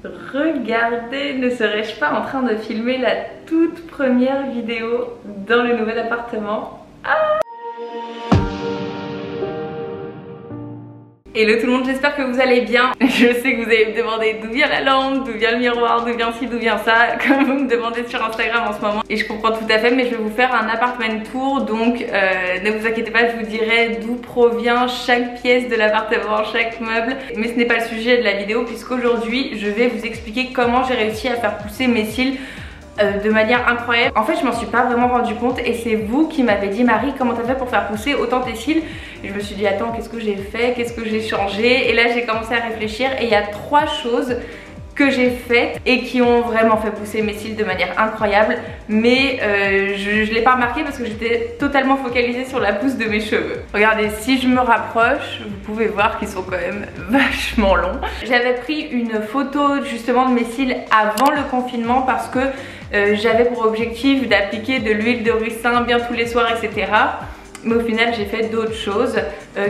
Regardez, ne serais-je pas en train de filmer la toute première vidéo dans le nouvel appartement? Ah! Hello tout le monde, j'espère que vous allez bien. Je sais que vous allez me demander d'où vient la lampe, d'où vient le miroir, d'où vient ci, d'où vient ça, comme vous me demandez sur Instagram en ce moment. Et je comprends tout à fait, mais je vais vous faire un apartment tour, donc ne vous inquiétez pas, je vous dirai d'où provient chaque pièce de l'appartement, chaque meuble. Mais ce n'est pas le sujet de la vidéo, puisqu'aujourd'hui je vais vous expliquer comment j'ai réussi à faire pousser mes cils de manière incroyable. En fait je m'en suis pas vraiment rendu compte et c'est vous qui m'avez dit Marie, comment t'as fait pour faire pousser autant tes cils? Et je me suis dit attends, qu'est-ce que j'ai fait, qu'est-ce que j'ai changé? Et là j'ai commencé à réfléchir et il y a 3 choses que j'ai faites et qui ont vraiment fait pousser mes cils de manière incroyable, mais je l'ai pas remarqué parce que j'étais totalement focalisée sur la pousse de mes cheveux. Regardez, si je me rapproche, vous pouvez voir qu'ils sont quand même vachement longs. J'avais pris une photo justement de mes cils avant le confinement parce que j'avais pour objectif d'appliquer de l'huile de ricin bien tous les soirs, etc. Mais au final j'ai fait d'autres choses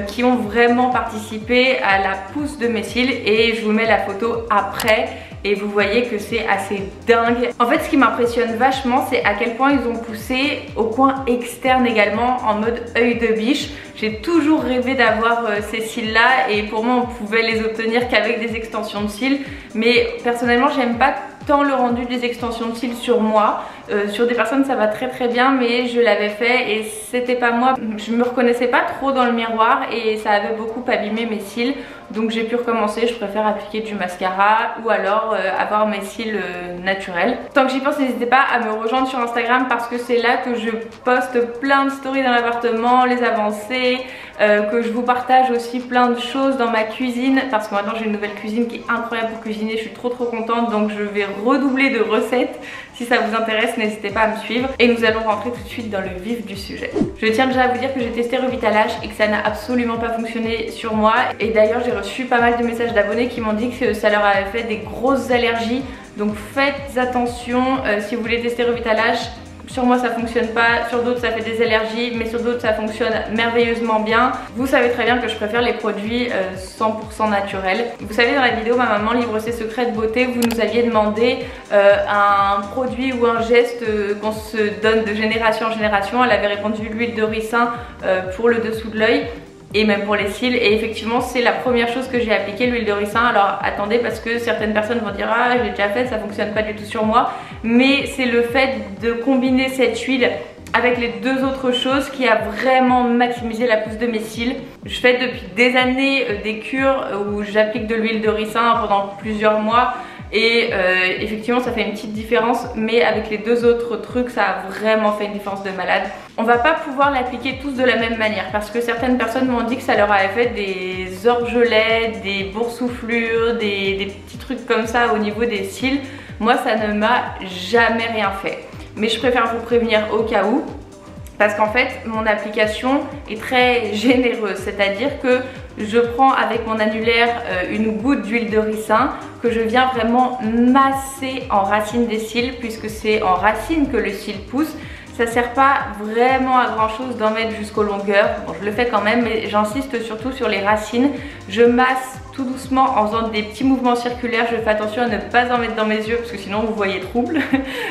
qui ont vraiment participé à la pousse de mes cils et je vous mets la photo après et vous voyez que c'est assez dingue. En fait ce qui m'impressionne vachement c'est à quel point ils ont poussé au coin externe également en mode œil de biche. J'ai toujours rêvé d'avoir ces cils là et pour moi on pouvait les obtenir qu'avec des extensions de cils, mais personnellement j'aime pas tant le rendu des extensions de cils sur moi. Sur des personnes ça va très bien, mais je l'avais fait et c'était pas moi. Je me reconnaissais pas trop dans le miroir et ça avait beaucoup abîmé mes cils, donc j'ai pu recommencer. Je préfère appliquer du mascara ou alors avoir mes cils naturels. Tant que j'y pense, n'hésitez pas à me rejoindre sur Instagram parce que c'est là que je poste plein de stories dans l'appartement, les avancées, que je vous partage aussi plein de choses dans ma cuisine parce que maintenant j'ai une nouvelle cuisine qui est incroyable pour cuisiner. Je suis trop contente, donc je vais redoubler de recettes. Si ça vous intéresse, n'hésitez pas à me suivre et nous allons rentrer tout de suite dans le vif du sujet. Je tiens déjà à vous dire que j'ai testé Revita Lash et que ça n'a absolument pas fonctionné sur moi, et d'ailleurs j'ai reçu pas mal de messages d'abonnés qui m'ont dit que ça leur avait fait des grosses allergies, donc faites attention si vous voulez tester Revita Lash. Sur moi ça fonctionne pas, sur d'autres ça fait des allergies, mais sur d'autres ça fonctionne merveilleusement bien. Vous savez très bien que je préfère les produits 100% naturels. Vous savez, dans la vidéo Ma maman livre ses secrets de beauté, vous nous aviez demandé un produit ou un geste qu'on se donne de génération en génération. Elle avait répondu l'huile de ricin pour le dessous de l'œil et même pour les cils, et effectivement c'est la première chose que j'ai appliquée, l'huile de ricin. Alors attendez, parce que certaines personnes vont dire ah j'ai déjà fait, ça fonctionne pas du tout sur moi, mais c'est le fait de combiner cette huile avec les 2 autres choses qui a vraiment maximisé la pousse de mes cils. Je fais depuis des années des cures où j'applique de l'huile de ricin pendant plusieurs mois et effectivement ça fait une petite différence, mais avec les 2 autres trucs ça a vraiment fait une différence de malade. On va pas pouvoir l'appliquer tous de la même manière parce que certaines personnes m'ont dit que ça leur avait fait des orgelets, des boursouflures, des petits trucs comme ça au niveau des cils. Moi ça ne m'a jamais rien fait, mais je préfère vous prévenir au cas où, parce qu'en fait mon application est très généreuse, c'est-à-dire que je prends avec mon annulaire une goutte d'huile de ricin que je viens vraiment masser en racine des cils, puisque c'est en racine que le cil pousse. Ça sert pas vraiment à grand chose d'en mettre jusqu'aux longueurs. Bon, je le fais quand même, mais j'insiste surtout sur les racines. Je masse tout doucement en faisant des petits mouvements circulaires. Je fais attention à ne pas en mettre dans mes yeux parce que sinon vous voyez trouble.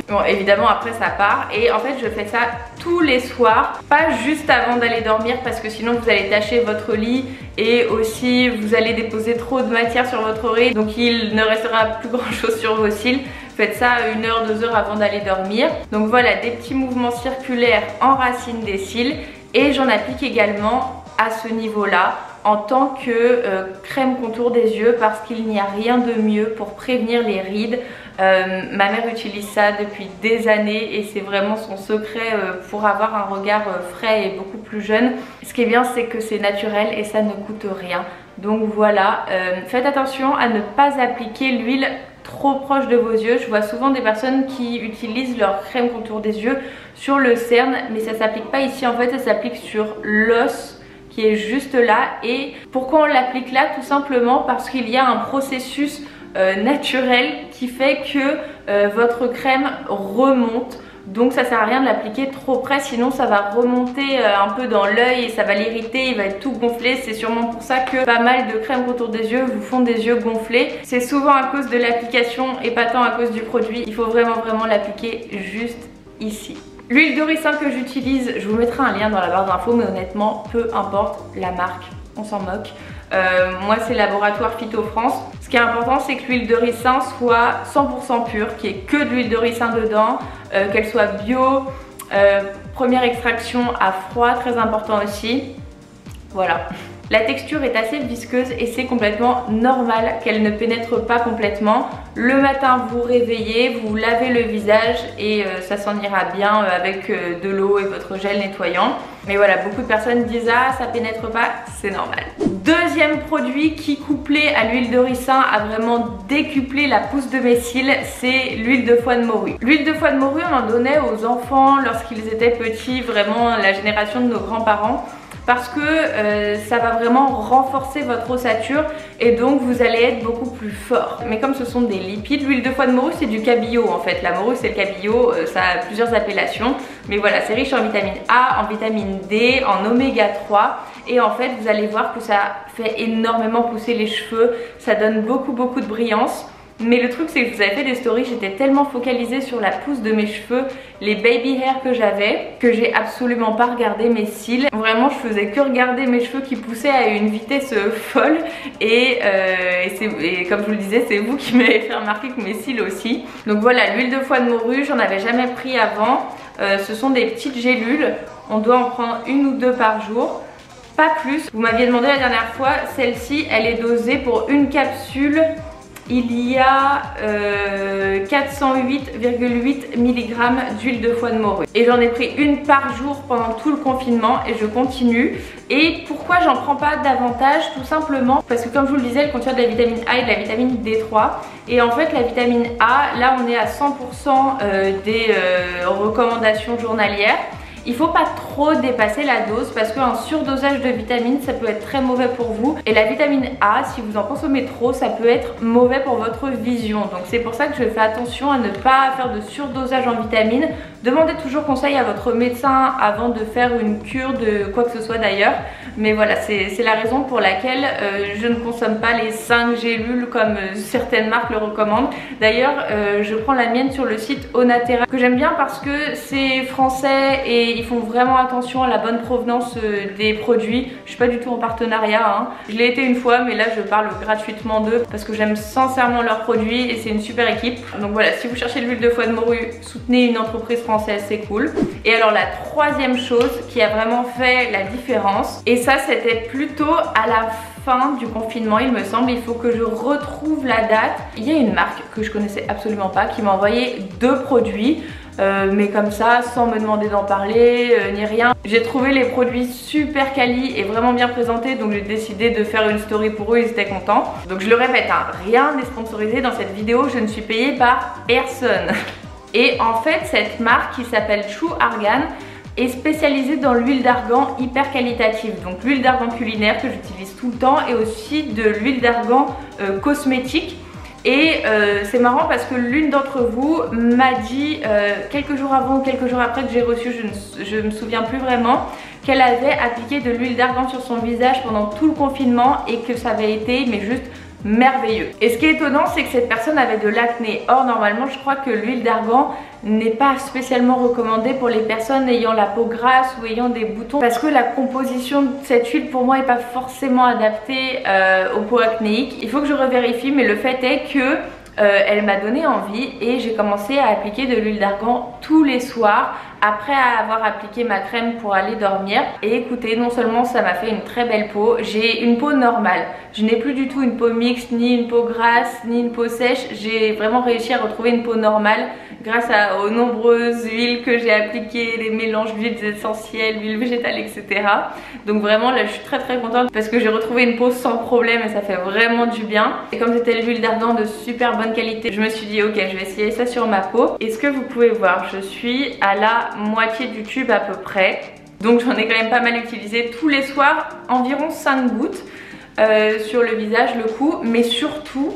Bon, évidemment après ça part, et en fait je fais ça tous les soirs, pas juste avant d'aller dormir parce que sinon vous allez tacher votre lit et aussi vous allez déposer trop de matière sur votre oreille, donc il ne restera plus grand chose sur vos cils. Faites ça 1 heure, 2 heures avant d'aller dormir. Donc voilà, des petits mouvements circulaires en racine des cils, et j'en applique également à ce niveau-là en tant que crème contour des yeux parce qu'il n'y a rien de mieux pour prévenir les rides. Ma mère utilise ça depuis des années et c'est vraiment son secret pour avoir un regard frais et beaucoup plus jeune. Ce qui est bien, c'est que c'est naturel et ça ne coûte rien. Donc voilà, faites attention à ne pas appliquer l'huile trop proche de vos yeux. Je vois souvent des personnes qui utilisent leur crème contour des yeux sur le cerne, mais ça s'applique pas ici. En fait ça s'applique sur l'os qui est juste là. Et pourquoi on l'applique là? Tout simplement parce qu'il y a un processus naturel qui fait que votre crème remonte donc ça sert à rien de l'appliquer trop près, sinon ça va remonter un peu dans l'œil et ça va l'irriter, il va être tout gonflé. C'est sûrement pour ça que pas mal de crèmes autour des yeux vous font des yeux gonflés. C'est souvent à cause de l'application et pas tant à cause du produit. Il faut vraiment l'appliquer juste ici. L'huile de ricin que j'utilise, je vous mettrai un lien dans la barre d'infos, mais honnêtement peu importe la marque, on s'en moque. Moi c'est Laboratoire Phyto France. Ce qui est important, c'est que l'huile de ricin soit 100% pure, qu'il n'y ait que de l'huile de ricin dedans, qu'elle soit bio, première extraction à froid, très important aussi. Voilà. La texture est assez visqueuse et c'est complètement normal qu'elle ne pénètre pas complètement. Le matin, vous réveillez, vous lavez le visage et ça s'en ira bien avec de l'eau et votre gel nettoyant. Mais voilà, beaucoup de personnes disent ah ça pénètre pas, c'est normal. Deuxième produit qui couplé à l'huile de ricin a vraiment décuplé la pousse de mes cils, c'est l'huile de foie de morue. L'huile de foie de morue, on en donnait aux enfants lorsqu'ils étaient petits, vraiment la génération de nos grands-parents, parce que ça va vraiment renforcer votre ossature et donc vous allez être beaucoup plus fort. Mais comme ce sont des lipides, l'huile de foie de morue c'est du cabillaud en fait. La morue c'est le cabillaud, ça a plusieurs appellations. Mais voilà, c'est riche en vitamine A, en vitamine D, en oméga 3. Et en fait vous allez voir que ça fait énormément pousser les cheveux, ça donne beaucoup de brillance. Mais le truc c'est que je vous avais fait des stories, j'étais tellement focalisée sur la pousse de mes cheveux, les baby hair que j'avais, que j'ai absolument pas regardé mes cils. Vraiment je faisais que regarder mes cheveux qui poussaient à une vitesse folle et comme je vous le disais, c'est vous qui m'avez fait remarquer que mes cils aussi. Donc voilà, l'huile de foie de morue, j'en avais jamais pris avant. Ce sont des petites gélules, on doit en prendre une ou deux par jour. Pas plus. Vous m'aviez demandé la dernière fois, celle-ci elle est dosée pour une capsule. Il y a 408,8 mg d'huile de foie de morue. Et j'en ai pris une par jour pendant tout le confinement et je continue. Et pourquoi j'en prends pas davantage? Tout simplement parce que comme je vous le disais, elle contient de la vitamine A et de la vitamine D3. Et en fait la vitamine A, là on est à 100% des recommandations journalières. Il ne faut pas trop dépasser la dose parce qu'un surdosage de vitamines ça peut être très mauvais pour vous. Et la vitamine A, si vous en consommez trop, ça peut être mauvais pour votre vision. Donc c'est pour ça que je fais attention à ne pas faire de surdosage en vitamines. Demandez toujours conseil à votre médecin avant de faire une cure de quoi que ce soit d'ailleurs. Mais voilà, c'est la raison pour laquelle je ne consomme pas les 5 gélules comme certaines marques le recommandent. D'ailleurs, je prends la mienne sur le site Onatera que j'aime bien parce que c'est français et ils font vraiment attention à la bonne provenance des produits. Je suis pas du tout en partenariat, hein. Je l'ai été une fois mais là je parle gratuitement d'eux parce que j'aime sincèrement leurs produits et c'est une super équipe. Donc voilà, si vous cherchez de l'huile de foie de morue, soutenez une entreprise française, c'est cool. Et alors la troisième chose qui a vraiment fait la différence, et ça c'était plutôt à la fin du confinement il me semble, il faut que je retrouve la date. Il y a une marque que je connaissais absolument pas qui m'a envoyé 2 produits. Mais comme ça, sans me demander d'en parler ni rien. J'ai trouvé les produits super quali et vraiment bien présentés, donc j'ai décidé de faire une story pour eux, ils étaient contents. Donc je le répète, hein, rien n'est sponsorisé dans cette vidéo, je ne suis payée par personne. Et en fait, cette marque qui s'appelle True Argan est spécialisée dans l'huile d'argan hyper qualitative. Donc l'huile d'argan culinaire que j'utilise tout le temps et aussi de l'huile d'argan cosmétique. Et c'est marrant parce que l'une d'entre vous m'a dit quelques jours avant ou quelques jours après que j'ai reçu, je ne me souviens plus vraiment, qu'elle avait appliqué de l'huile d'argan sur son visage pendant tout le confinement et que ça avait été mais juste merveilleux. Et ce qui est étonnant, c'est que cette personne avait de l'acné. Or normalement je crois que l'huile d'argan n'est pas spécialement recommandée pour les personnes ayant la peau grasse ou ayant des boutons, parce que la composition de cette huile pour moi n'est pas forcément adaptée aux peaux acnéiques. Il faut que je revérifie, mais le fait est que elle m'a donné envie et j'ai commencé à appliquer de l'huile d'argan tous les soirs après avoir appliqué ma crème pour aller dormir. Et écoutez, non seulement ça m'a fait une très belle peau, j'ai une peau normale, je n'ai plus du tout une peau mixte, ni une peau grasse, ni une peau sèche. J'ai vraiment réussi à retrouver une peau normale grâce aux nombreuses huiles que j'ai appliquées, les mélanges d'huiles essentielles, huiles végétales, etc. Donc vraiment là je suis très contente parce que j'ai retrouvé une peau sans problème et ça fait vraiment du bien. Et comme c'était l'huile d'argan de super bonne qualité, je me suis dit ok, je vais essayer ça sur ma peau. Et ce que vous pouvez voir, je suis à la moitié du tube à peu près. Donc j'en ai quand même pas mal utilisé tous les soirs, environ 5 gouttes sur le visage, le cou, mais surtout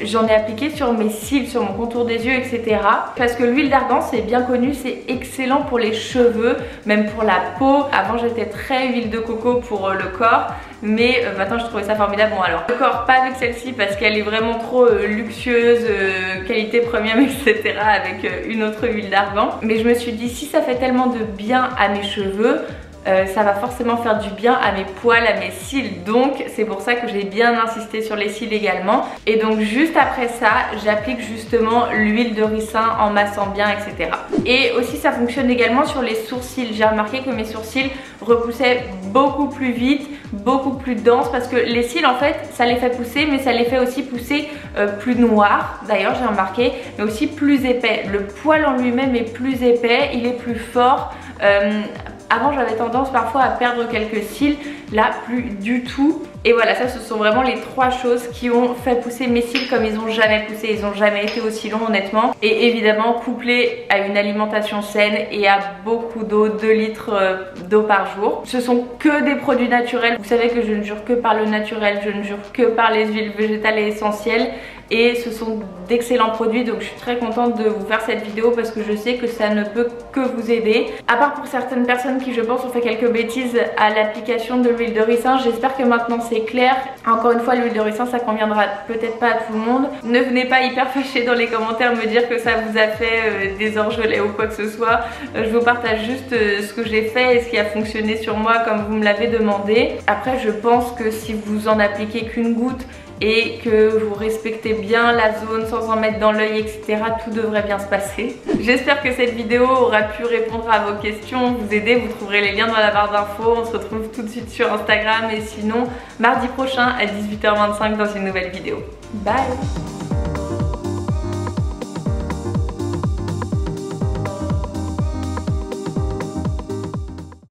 j'en ai appliqué sur mes cils, sur mon contour des yeux, etc. Parce que l'huile d'argan, c'est bien connu, c'est excellent pour les cheveux, même pour la peau. Avant j'étais très huile de coco pour le corps, mais maintenant je trouvais ça formidable. Bon alors, le corps pas avec celle-ci parce qu'elle est vraiment trop luxueuse, qualité premium, etc. avec une autre huile d'argan. Mais je me suis dit, si ça fait tellement de bien à mes cheveux, ça va forcément faire du bien à mes poils, à mes cils, donc c'est pour ça que j'ai bien insisté sur les cils également. Et donc juste après ça, j'applique justement l'huile de ricin en massant bien, etc. Et aussi ça fonctionne également sur les sourcils. J'ai remarqué que mes sourcils repoussaient beaucoup plus vite, beaucoup plus denses, parce que les cils en fait ça les fait pousser, mais ça les fait aussi pousser plus noirs, d'ailleurs j'ai remarqué, mais aussi plus épais. Le poil en lui-même est plus épais, il est plus fort. Avant j'avais tendance parfois à perdre quelques cils, là plus du tout. Et voilà, ça ce sont vraiment les trois choses qui ont fait pousser mes cils comme ils ont jamais poussé, ils ont jamais été aussi longs honnêtement. Et évidemment couplé à une alimentation saine et à beaucoup d'eau, 2 litres d'eau par jour. Ce sont que des produits naturels, vous savez que je ne jure que par le naturel, je ne jure que par les huiles végétales et essentielles. Et ce sont d'excellents produits, donc je suis très contente de vous faire cette vidéo parce que je sais que ça ne peut que vous aider. À part pour certaines personnes qui je pense ont fait quelques bêtises à l'application de l'huile de ricin, j'espère que maintenant c'est clair. Encore une fois, l'huile de ricin ça conviendra peut-être pas à tout le monde. Ne venez pas hyper fâchés dans les commentaires me dire que ça vous a fait des orgelets ou quoi que ce soit. Je vous partage juste ce que j'ai fait et ce qui a fonctionné sur moi comme vous me l'avez demandé. Après je pense que si vous en appliquez qu'une goutte et que vous respectez bien la zone sans en mettre dans l'œil, etc., tout devrait bien se passer. J'espère que cette vidéo aura pu répondre à vos questions, vous aider. Vous trouverez les liens dans la barre d'infos. On se retrouve tout de suite sur Instagram et sinon mardi prochain à 18h25 dans une nouvelle vidéo. Bye!